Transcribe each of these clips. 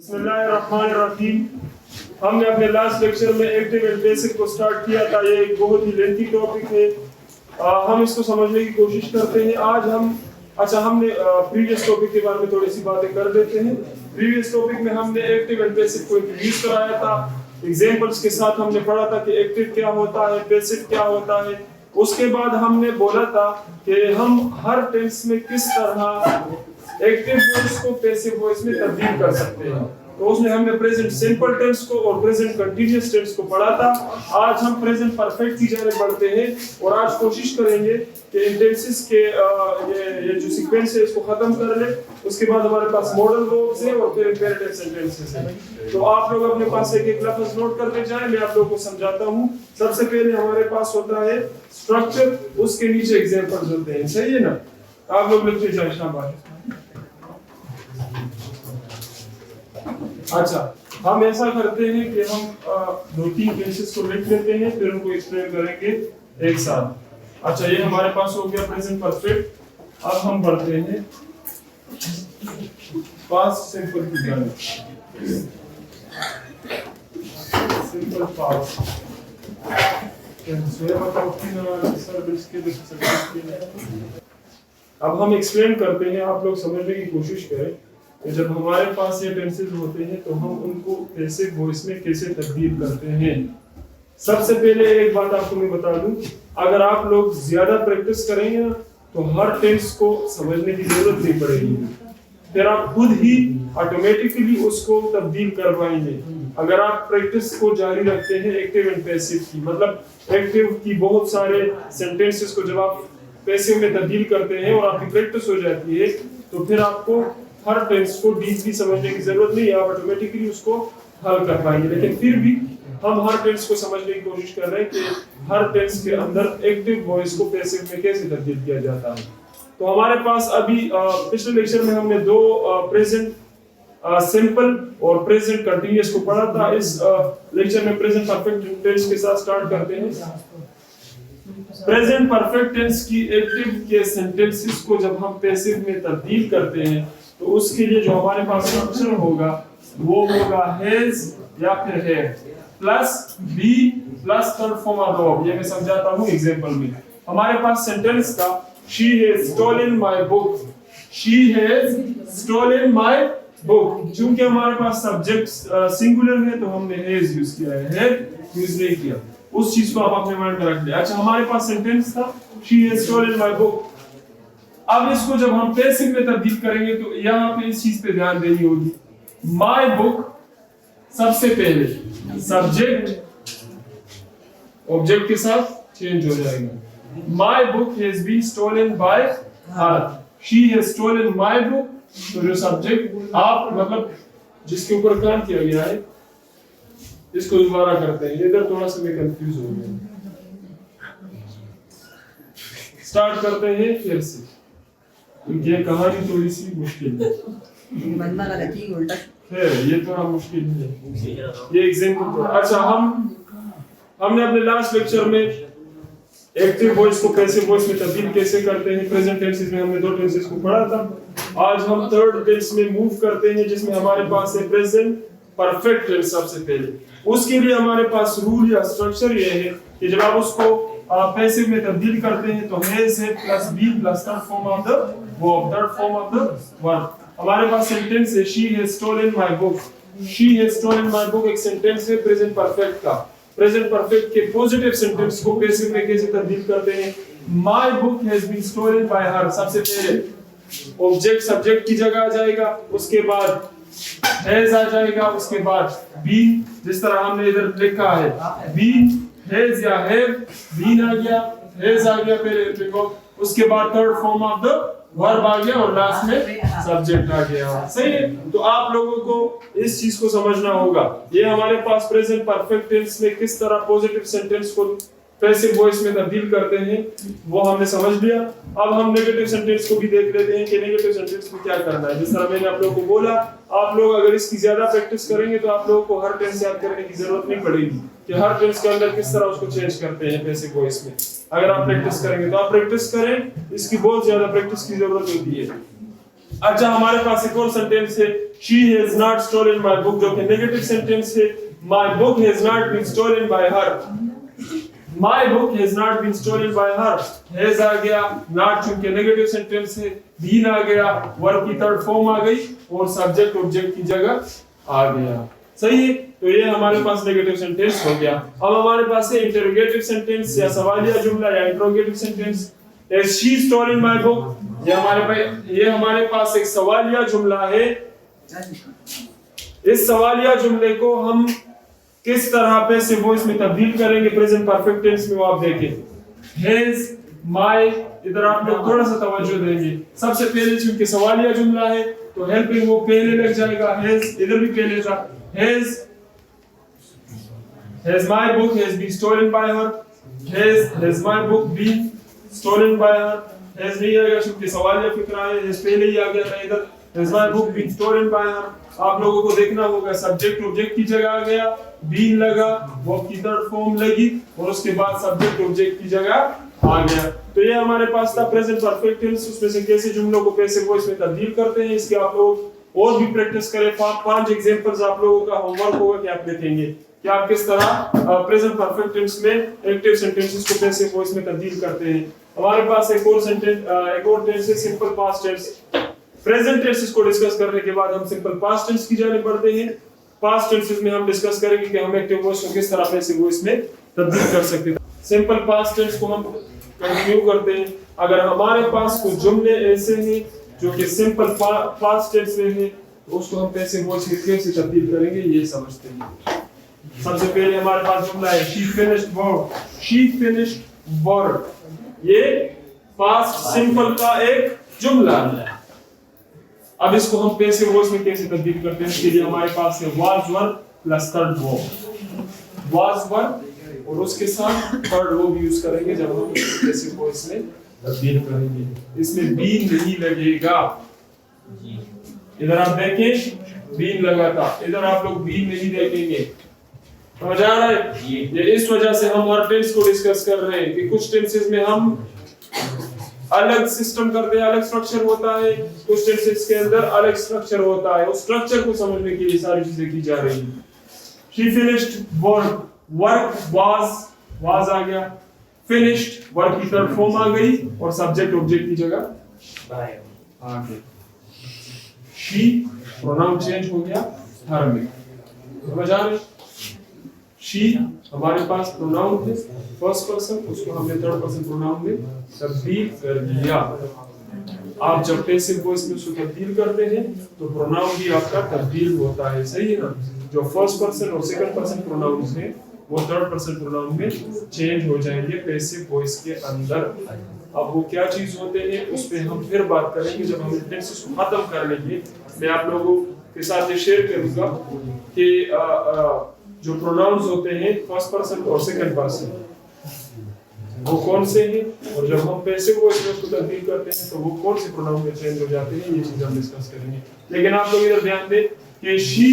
बिस्मिल्लाहिर्रहमानिर्रहीम। हमने अपने लास्ट लेक्चर में एक्टिव एंड पैसिव को स्टार्ट किया था। ये एक बहुत ही लेंथी टॉपिक है, हम इसको समझने की कोशिश करते हैं। आज हमने प्रीवियस टॉपिक के बारे में थोड़ी सी बातें कर देते हैं। प्रीवियस टॉपिक में हमने एक्टिव एंड पैसिव को इंट्रोड्यूस कराया था, एग्जांपल्स के साथ हमने पढ़ा था कि एक्टिव क्या होता है, पैसिव क्या होता है। उसके बाद हमने बोला था कि हम हर टेंस में किस तरह एक्टिव वॉइस को पैसिव वॉइस में तब्दील कर सकते हैं। तो उसमें हमने प्रेजेंट सिंपल टेंस को और प्रेजेंट कंटीन्यूअस टेंस को पढ़ा था। आज हम प्रेजेंट परफेक्ट की जाने बढ़ते हैं और आज कोशिश करेंगे कि इन टेंसेस के ये जो सीक्वेंस है इसको खत्म कर ले। उसके बाद हमारे पास मॉडल वर्ब्स है और फिर इम्पेरेटिव सेंटेंसेस है। तो आप लोग अपने पास एक एक लफ्ज नोट करते जाएं, मैं आप लोगों को समझाता हूं। सबसे पहले हमारे पास होता है स्ट्रक्चर, उसके नीचे एग्जांपल्स होते हैं, सही है ना? आप लोग लिखते जाएं, शाबाश। अच्छा, हम ऐसा करते हैं कि हम दो तीन केसेस को लिख लेते हैं, फिर उनको एक्सप्लेन करेंगे एक साथ। अच्छा, ये हमारे पास हो गया प्रेजेंट परफेक्ट। अब हम बढ़ते हैं पास्ट सिंपल की तरफ। सिंपल पास्ट अब हम एक्सप्लेन करते हैं, आप लोग समझने की कोशिश करें। जब हमारे पास ये टेंसेस होते हैं तो हम उनको पैसिव वॉइस में कैसे तब्दील करते हैं। सबसे पहले एक बात आपको मैं बता दूं, अगर आप लोग ज्यादा प्रैक्टिस करेंगे ना तो हर टेंस को समझने की जरूरत नहीं पड़ेगी, फिर आप खुद ही ऑटोमेटिकली उसको तब्दील कर पाएंगे। अगर आप प्रैक्टिस को जारी रखते हैं एक्टिव एंड पैसिव की, मतलब एक्टिव की बहुत सारे सेंटेंसेस को जब आप पैसिव में तब्दील करते हैं और आपकी प्रैक्टिस हो जाती है तो फिर आपको हर टेंस को डीपली समझने की जरूरत नहीं है, आप ऑटोमेटिकली उसको हल कर पाएंगे। लेकिन फिर भी हम हर टेंस को समझने की कोशिश कर रहे हैं कि हर टेंस के अंदर एक्टिव वॉइस को पैसिव में कैसे तब्दील किया जाता है। तो हमारे पास अभी पिछले लेक्चर में हमने दो प्रेजेंट सिंपल और प्रेजेंट कंटीन्यूअस को पढ़ा था। इस लेक्चर में प्रेजेंट परफेक्ट टेंस के साथ स्टार्ट करते हैं। प्रेजेंट परफेक्ट टेंस की एक्टिव के सेंटेंसेस को जब हम पैसिव में तब्दील करते हैं तो उसके लिए जो हमारे पास स्ट्रक्चर होगा वो होगा हैज या फिर है plus be plus third form of verb. ये मैं समझाता हूं एग्जांपल में। हमारे पास सेंटेंस का she has stolen my book, she has stolen my book. क्योंकि हमारे पास सब्जेक्ट सिंगुलर है तो हमने हैज यूज किया है, हैड यूज नहीं किया। उस चीज को आप अपने माइंड में रख ले। अच्छा, हमारे पास सेंटेंस था she has stolen my book. अब इसको जब हम पैसिव में तब्दील करेंगे तो यहाँ पे इस चीज पे ध्यान देनी होगी। माय बुक सबसे पहले सब्जेक्ट ऑब्जेक्ट के साथ चेंज हो जाएगा। My book has been stolen by her, she has stolen my book. तो जो सब्जेक्ट आप मतलब जिसके ऊपर काम किया गया है इसको दोबारा करते हैं। इधर थोड़ा सा मैं कंफ्यूज हो गया। स्टार्ट करते हैं फिर से, ये कहानी थोड़ी सी मुश्किल है, बंदा गलती उल्टा है, ये थोड़ा मुश्किल है। ये एग्जांपल तो अच्छा, हमने अपने लास्ट लेक्चर में एक्टिव वॉइस को पैसिव वॉइस में तब्दील कैसे करते हैं प्रेजेंट टेंसेस में हमने दो टेंसेस को पढ़ा था। आज हम थर्ड टेंस में मूव करते हैं जिसमें हमारे पास है प्रेजेंट परफेक्ट टेंस। सबसे पहले उसके लिए हमारे पास रूल या स्ट्रक्चर ये है कि जब आप उसको पैसिव में तब्दील करते हैं तो हैज है plus be plus third form of the verb, third form of the verb. हमारे पास सेंटेंस है she has stolen my book, she has stolen my book एक सेंटेंस है प्रेजेंट परफेक्ट का। प्रेजेंट परफेक्ट के पॉजिटिव सेंटेंस को passive में कैसे तब्दील करते हैं? My book has been stolen by her. सबसे पहले ऑब्जेक्ट सब्जेक्ट की जगह आ जाएगा, उसके बाद हैज आ जाएगा, उसके बाद बीन, जिस तरह हमने इधर लिखा है बीन हैज या हैव, बीन आ गया, हैज आ गया पहले देखो, उसके बाद third form of the verb आ गया और लास्ट में सब्जेक्ट आ गया। सही है? तो आप लोगों को इस चीज को समझना होगा। ये हमारे पास प्रेजेंट परफेक्ट टेंस में किस तरह पॉजिटिव सेंटेंस को पैसिव वॉइस में तब्दील करते हैं वो हमने समझ लिया। अब हम नेगेटिव सेंटेंस को भी देख लेते हैं कि नेगेटिव सेंटेंस में क्या करना है। जिस तरह मैंने आप लोगों को बोला, आप लोग अगर इसकी ज्यादा प्रैक्टिस करेंगे तो आप लोगों को हर टेंस याद करने की जरूरत नहीं पड़ेगी कि हर टेंस के अंदर किस तरह उसको चेंज करते हैं पैसिव वॉइस में। अगर आप प्रैक्टिस करेंगे तो आप प्रैक्टिस करें, इसकी बहुत ज्यादा प्रैक्टिस की जरूरत होती है। अच्छा, हमारे पास एक और सेंटेंस है, she has not stolen my book, जो कि नेगेटिव सेंटेंस है। my book has not been stolen by her, my book has not been stolen by her, has आ गया, not चूंकि नेगेटिव सेंटेंस है, been आ गया, वर्ब की third form आ गई और सब्जेक्ट ऑब्जेक्ट की जगह आ गया। सही है, तो ये हमारे पास नेगेटिव सेंटेंस हो गया। अब हमारे पास है इंटरोगेटिव सेंटेंस या सवालिया जुमला या interrogative sentence. Has she stolen my book? ये हमारे पास एक सवालिया जुमला है। इस सवालिया जुमले को हम किस तरह पैसिव वॉइस में तब्दील करेंगे प्रेजेंट परफेक्ट टेंस में, वो आप देखें। Has my, इधर आप लोग थोड़ा सा तवज्जो देंगे। सबसे पहले चूंकि सवालिया जुमला है तो हेल्पिंग वो पहले लग जाएगा, has इधर भी पहले था। Has my book has been stolen by her, has my book been stolen by her, has नहीं आएगा क्योंकि सवालिया फिक्रा है, has पहले ही आ गया था इधर। has my book been stolen by her, आप लोगों को देखना होगा सब्जेक्ट ऑब्जेक्ट की जगह आ गया, been लगा, वर्ब की थर्ड फॉर्म लगी और उसके बाद सब्जेक्ट ऑब्जेक्ट की जगह आ गया। तो ये हमारे पास था प्रेजेंट परफेक्ट टेंस, उसमें से कैसे जुमलों को पैसिव वॉइस में तब्दील करते हैं, इसके आप लोग और भी प्रैक्टिस करें। 5 एग्जांपल्स आप लोगों का होमवर्क होगा कि आप लिखेंगे कि आप किस तरह प्रेजेंट परफेक्ट टेंस में एक्टिव सेंटेंसेस को पैसिव वॉइस में तब्दील करते हैं। हमारे पास एक और टेंस है simple past tense. Present tenses को डिस्कस करने के बाद हम सिंपल पास्ट टेंस की जाने बढ़ते हैं। पास्ट टेंसेस में हम डिस्कस करेंगे कि हम एक्टिव वॉइस को किस तरह पैसिव वॉइस में तब्दील कर सकते हैं। सिंपल पास्ट टेंस को हम कंटिन्यू करते हैं। अगर हमारे पास कुछ जुमले ऐसे हैं जो कि सिंपल पास्ट टेंस में है तो उसको हम पैसिव वॉइस में कैसे तब्दील करेंगे ये समझते हैं। सबसे पहले हमारे पास जुमला है she finished work, she finished work, ये पास्ट सिंपल का एक जुमला है। अब इसको हम पैसिव वॉइस में कैसे तब्दील करते हैं, इसके लिए हमारे पास है was verb plus third verb. was verb और उसके साथ थर्ड वर्ब यूज करेंगे जब हम इसको पैसिव वॉइस में तब्दील करेंगे। इसमें been नहीं लगेगा, इधर आप देखें been लगा था, इधर आप लोग been नहीं देखेंगे। समझ आ रहा है? ये इस वजह से हम हर टेंस को डिस्कस कर रहे हैं कि कुछ टेंसेस में हम अलग सिस्टम करते हैं, अलग स्ट्रक्चर होता है, कुछ टेंसेस के अंदर अलग स्ट्रक्चर होता है। उस स्ट्रक्चर को समझने के लिए सारी चीजें की जा रही हैं। She finished work, work was आ गया, finished वर्ब की थर्ड फॉर्म आ गई और सब्जेक्ट ऑब्जेक्ट की जगह आ गई। She प्रोनाउन चेंज हो गया हर में। समझ आ रही? she हमारे पास प्रोनाउन है फर्स्ट पर्सन, उसको हमने थर्ड पर्सन प्रोनाउन में तब्दील कर दिया। आप जब पैसिव वॉइस में उसको तब्दील करते हैं तो प्रोनाउन भी आपका तब्दील होता है, सही है ना? जो फर्स्ट पर्सन और सेकंड पर्सन प्रोनाउन है वो थर्ड पर्सन प्रोनाउन में चेंज हो जाएंगे पैसिव वॉइस के अंदर। अब वो क्या चीज होते हैं उस पे हम फिर बात करेंगे जब हम टेंसेस को खत्म कर लेंगे। मैं आप लोगों के साथ ये शेयर करूंगा कि जो प्रोनाउंस होते हैं फर्स्ट पर्सन और सेकंड पर्सन वो कौन से हैं और जब हम पैसिव वॉइस में उसको तब्दील करते हैं तो वो कौन से प्रोनाउन में चेंज हो जाते हैं, ये चीज हम डिस्कस करेंगे। लेकिन आप लोग इधर ध्यान दें कि she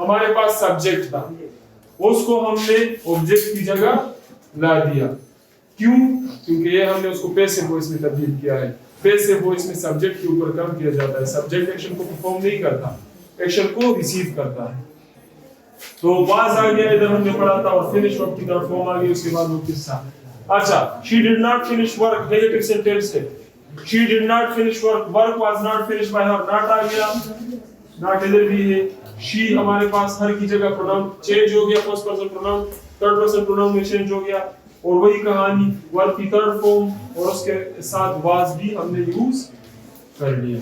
हमारे पास सब्जेक्ट था, उसको हमने ऑब्जेक्ट की जगह ला दिया। क्यों? क्योंकि ये हमने उसको पैसिव वॉइस में तब्दील किया है। पैसिव वॉइस में सब्जेक्ट के ऊपर काम किया जाता है, सब्जेक्ट एक्शन को परफॉर्म नहीं करता, एक्शन को रिसीव करता है। तो was आ गया, इधर हमने पढ़ा था, और फिनिश वर्ब की तरफ फॉर्म आ गई, उसके बाद वो किस्सा। अच्छा, she did not finish work negative sentence है। she did not finish work, work was not finished by her, not आ गया, not इधर भी है। she हमारे पास हर की जगह प्रोनाउन चेंज हो गया, first person pronoun third person pronoun में चेंज हो गया और वही कहानी वर्ब की थर्ड फॉर्म और उसके साथ was भी हमने यूज कर लिया।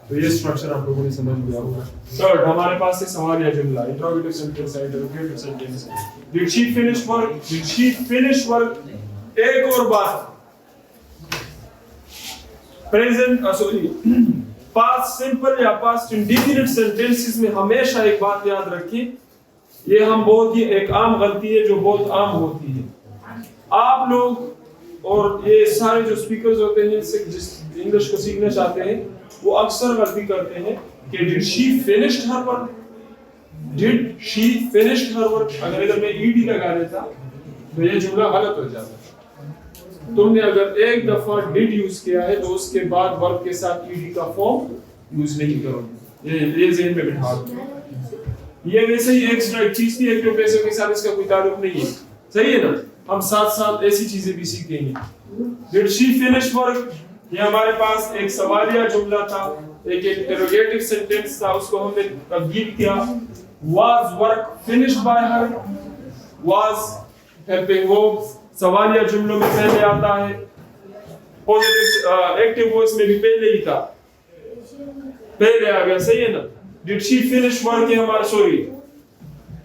तो ये स्ट्रक्चर आप लोगों ने समझ लिया होगा। थर्ड हमारे पास है सवालिया जुमला, इंटरोगेटिव सेंटेंस है, इंटरोगेटिव सेंटेंस है। Did she finish work? Did she finish work? एक और बात, प्रेजेंट पास्ट सिंपल या पास्ट इंडेफिनिट सेंटेंसेस में हमेशा एक बात याद रखिए, ये हम बहुत ही एक आम गलती है जो बहुत आम होती है। आप लोग और ये सारे जो स्पीकर्स होते हैं जिस इंग्लिश को सीखना चाहते हैं वो अक्सर गलती करते हैं कि did she finished her work? Did she finished her work? अगर इधर मैं ed लगा देता तो ये जुमला गलत हो जाता। तुमने अगर एक दफा did यूज किया है तो उसके बाद वर्ब के साथ ed का फॉर्म यूज नहीं करोगे। ये ज़हन में बिठा दो। ये वैसे ही एक्स्ट्रा एक चीज थी, एक्टिव पैसिव के साथ इसका कोई ताल्लुक नहीं है, सही है ना। हम साथ साथ ऐसी चीजें भी सीखेंगे। डिड शी फिनिश वर्क, ये हमारे पास एक सवालिया जुमला था, एक इंटरोगेटिव सेंटेंस था, उसको हमने तब्दील किया। Was work finished by her? Was helping verb सवालिया जुमलों में पहले आता है, पॉजिटिव एक्टिव वॉइस में भी पहले ही था, पहले आ गया, सही है ना। डिड शी फिनिश वर्क, हमारा सॉरी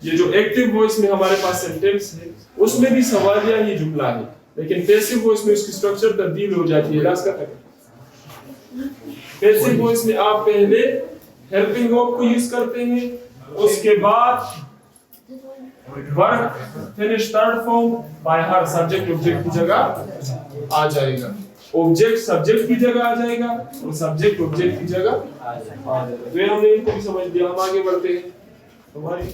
ये जो एक्टिव वॉइस में हमारे पास सेंटेंस है उसमें भी सवालिया ही जुमला है, लेकिन पैसिव वॉइस में उसकी स्ट्रक्चर तब्दील हो जाती है। लास्ट का पैसिव वॉइस में आप पहले हेल्पिंग वर्ब को यूज करते हैं, उसके बाद work finish third form by her, subject object की जगह आ जाएगा, ऑब्जेक्ट सब्जेक्ट की जगह आ जाएगा और सब्जेक्ट ऑब्जेक्ट की जगह आ जाएगा। फिर हमने इनको भी समझ लिया, हम आगे बढ़ते हैं। हमारी